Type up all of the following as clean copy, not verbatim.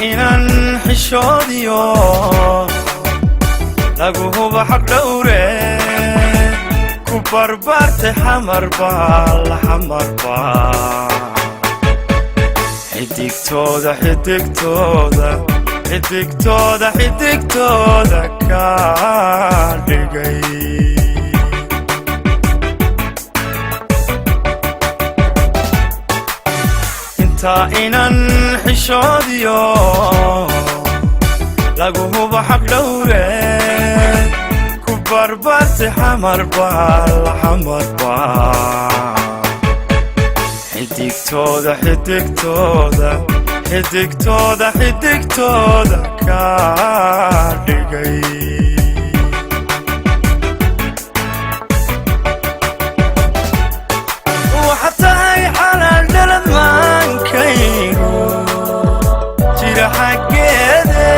inan xishoodiyo laguhuba xaq dhowre ku barbaartay xamarba la xamarba xidigtooda xidigtooda xidigtooda xidigtooda ka dhigay inta inan xishoodiyo laguhuba xaq dhowre ku barbaartay xamarba la xamarba xidigtooda xidigtooda xidigtooda xidigtooda ka dhigay waxatay xalaal dhalad maankaygu jira xaggeede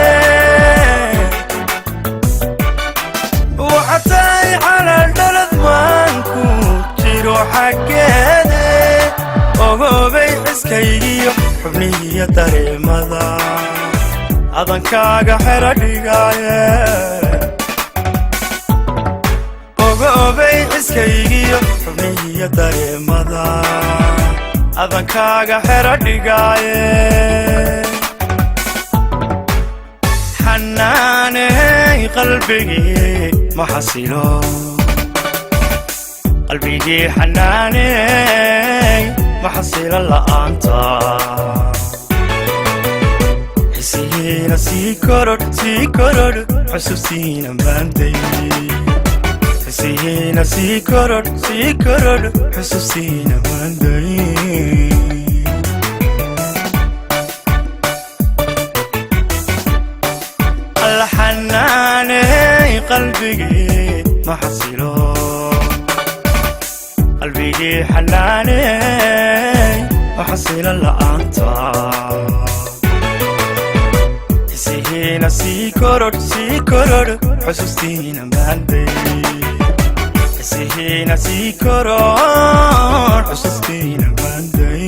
waxatay xalaal dhalad maanku jiro xaggeede ogoobay xiskaygiyo xubnihiyo dareemada adankaaga xero dhigaaye ogoobay xiskaygiyo xubnihiyo dareemada adankaaga xero dhigaaye xanaaney qalbigii ma xasilo qalbigii xanaaney ma xasilo la'aanta xisihiina sii korodh xusuustiina maanday xisihiina sii korodh xusuustiina maanday alla xanaaney qalbigii ma xasilo qalbigii xanaaney ma xasilo la'aanta xisihiina sii korodh xusuustiina maanday xisihiina sii korodh xusuustiina maanday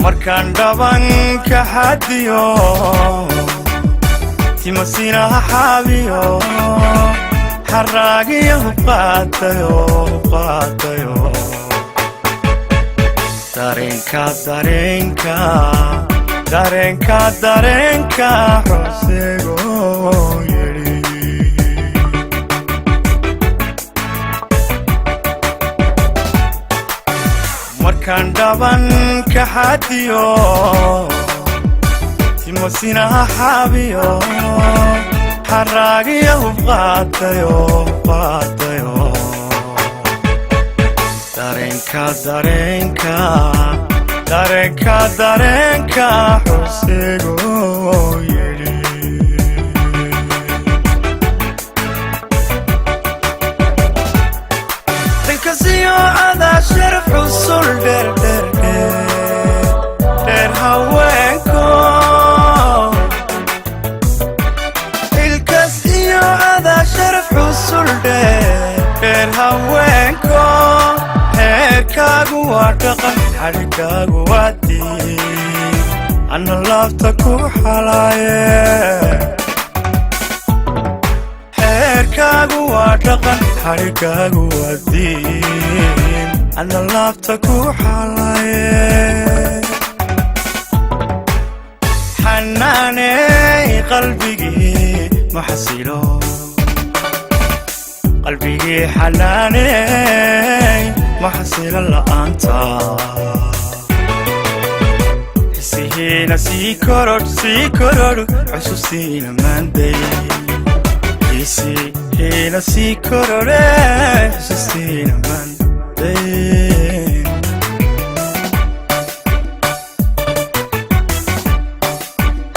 markaan dhabanka xadiyo timasinaha xaabiyo xaraagiyo hubqaatayo dareenka xosego yidhi markaan dhabanka xadiyo timasinaha xaabiyo xaraagiyo hubqaatayo dareenka xosego yidhi dankasiyo adaa sharaf xusul dheer haweenko ilkas iyo adaa sharaf xusul dheer haweenko heerkaagu waa dhaqan xadhigaagu waa diin anna laabta ku xalaaye heerkaagu waa dhaqan xadhigaagu waa diin anna laabta ku xalaaye xanaaney qalbigii ma xasilo qalbigii xanaaney ma xasilo la'aanta xisihiina sii korodh xusuustiina maanday xisihiina sii korodhe xusuustiina maanday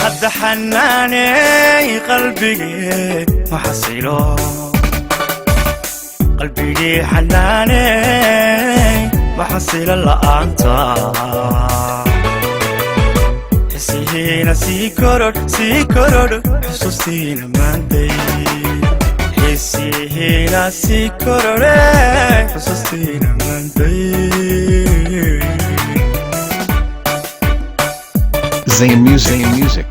hadda حناني قلبي محصيله قلبي حناني محصيل أنت حسينا سيكرر حسوسينا ماندي حسينا سيكرر حسوسينا ماندي Zayn Music.